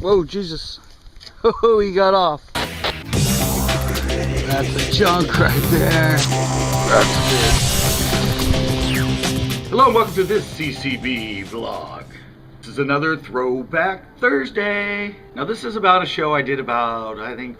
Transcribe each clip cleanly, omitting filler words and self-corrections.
Whoa, Jesus. Oh, he got off. That's the junk right there. That's it. Hello and welcome to this CCB vlog. This is another Throwback Thursday. Now this is about a show I did about, I think,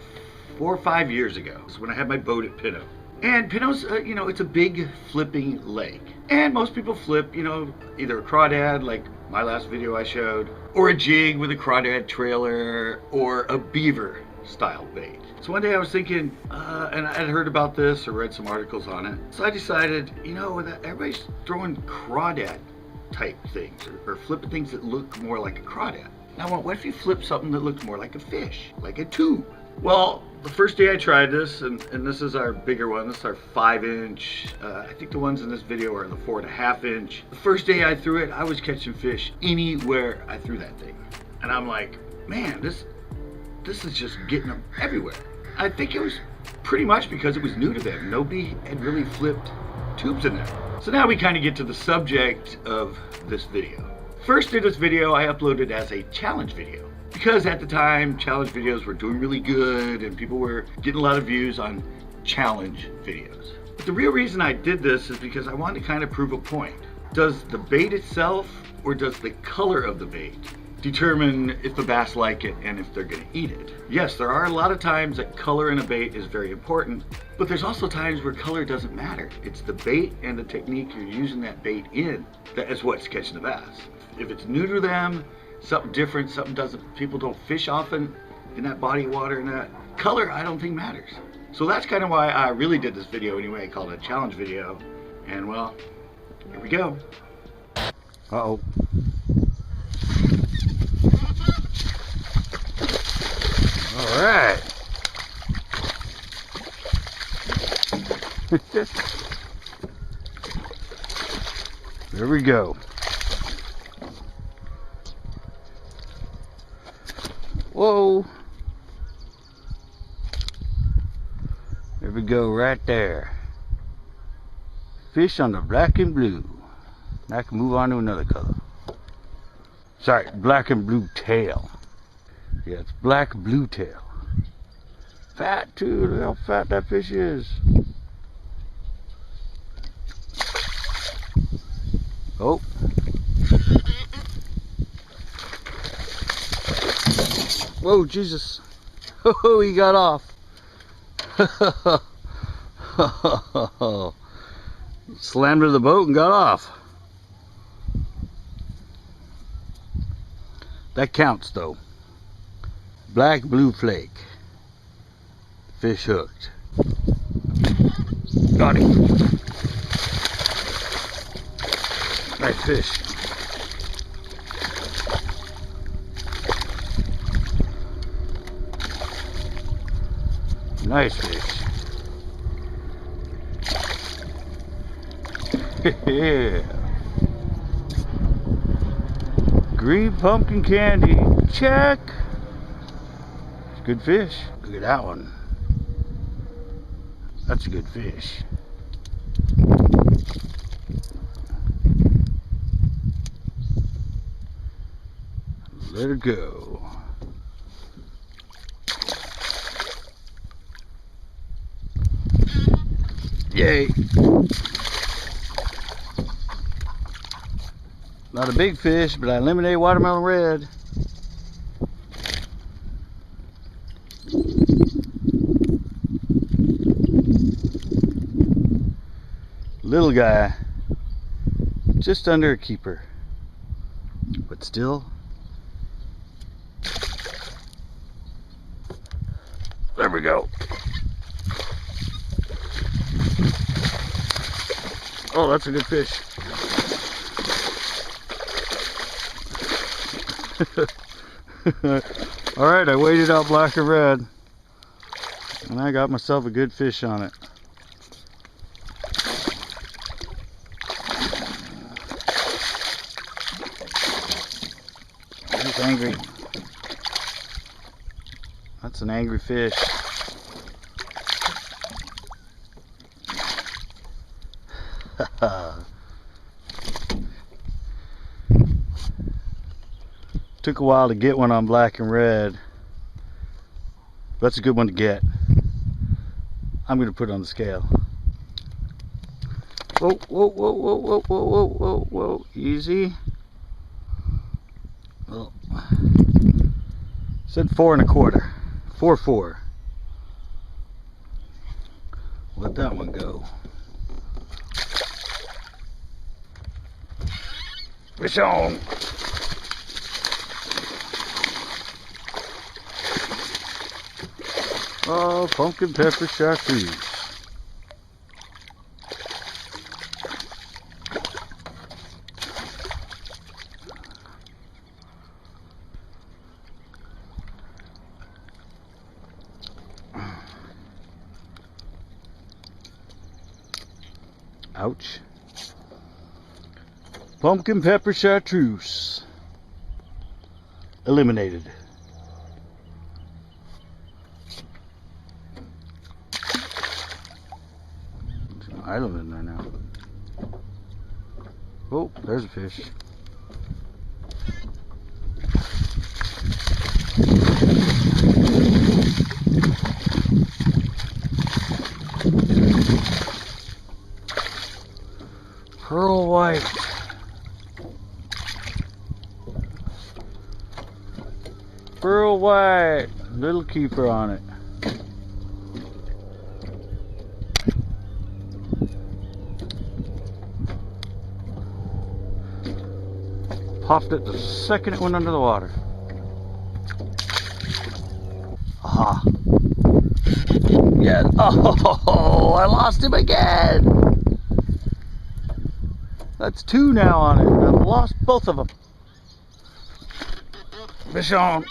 4 or 5 years ago. This is when I had my boat at Pinot. And Pinot's, it's a big flipping lake. And most people flip, either a crawdad, like my last video I showed, or a jig with a crawdad trailer, or a beaver style bait. So one day I was thinking, and I had heard about this or read some articles on it. So I decided, everybody's throwing crawdad type things or flipping things that look more like a crawdad. Now, what if you flip something that looks more like a fish, like a tube? Well, the first day I tried this, and this is our bigger one, this is our 5-inch, I think the ones in this video are the 4.5-inch. The first day I threw it, I was catching fish anywhere I threw that thing. And I'm like, man, this is just getting them everywhere. I think it was pretty much because it was new to them. Nobody had really flipped tubes in there. So now we kind of get to the subject of this video. First in this video, I uploaded as a challenge video. Because at the time, challenge videos were doing really good and people were getting a lot of views on challenge videos. But the real reason I did this is because I wanted to kind of prove a point. Does the bait itself or does the color of the bait determine if the bass like it and if they're going to eat it? Yes, there are a lot of times that color in a bait is very important, but there's also times where color doesn't matter. It's the bait and the technique you're using that bait in that is what's catching the bass. If it's new to them, something different, people don't fish often in that body of water, and that color I don't think matters. So that's kind of why I really did this video anyway. I called it a challenge video, and well, here we go. Uh-oh. All right. There we go. Whoa. There we go, right there. Fish on the black and blue. Now I can move on to another color. Sorry, black and blue tail. Yeah, it's black blue tail. Fat too, look how fat that fish is. Oh. Whoa, Jesus. Oh, he got off. Slammed to the boat and got off. That counts though. Black blue flake. Fish hooked. Got him. Nice fish. Nice fish. Yeah. Green pumpkin candy. Check. Good fish. Look at that one. That's a good fish. Let it go. Yay. Not a big fish, but I eliminated watermelon red. Little guy, just under a keeper, but still. There we go. Oh, that's a good fish. Alright, I waited out black and red, and I got myself a good fish on it. He's angry. That's an angry fish. Took a while to get one on black and red. That's a good one to get. I'm going to put it on the scale. Whoa, whoa, whoa, whoa, whoa, whoa, whoa, whoa, whoa. Easy. Oh. Said 4 1/4. 4.4. Let that one go. Fish on. Oh, pumpkin pepper chartreuse. Ouch. Pumpkin pepper chartreuse. Eliminated. There's an island in there now. Oh, there's a fish. Pearl white. Pearl white. Little keeper on it. Popped it the second it went under the water. Aha. Yeah. Oh, I lost him again. That's 2 now on it. I've lost both of them. Fish on.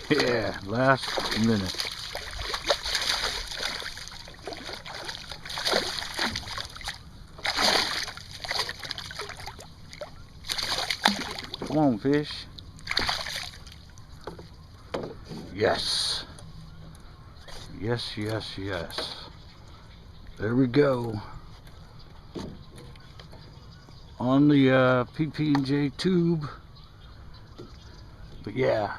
Yeah, last minute. Come on, fish. Yes. Yes, yes, yes. There we go. On the PP&J tube. But yeah,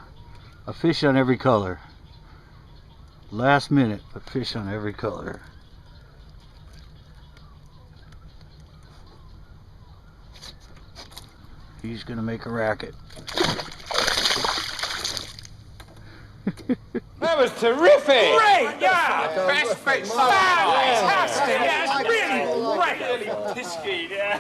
a fish on every color. Last minute, but fish on every color. He's gonna make a racket. That was terrific! Great! Yeah! Best fish! Fantastic! Yeah, it's really great! Really pisky, yeah.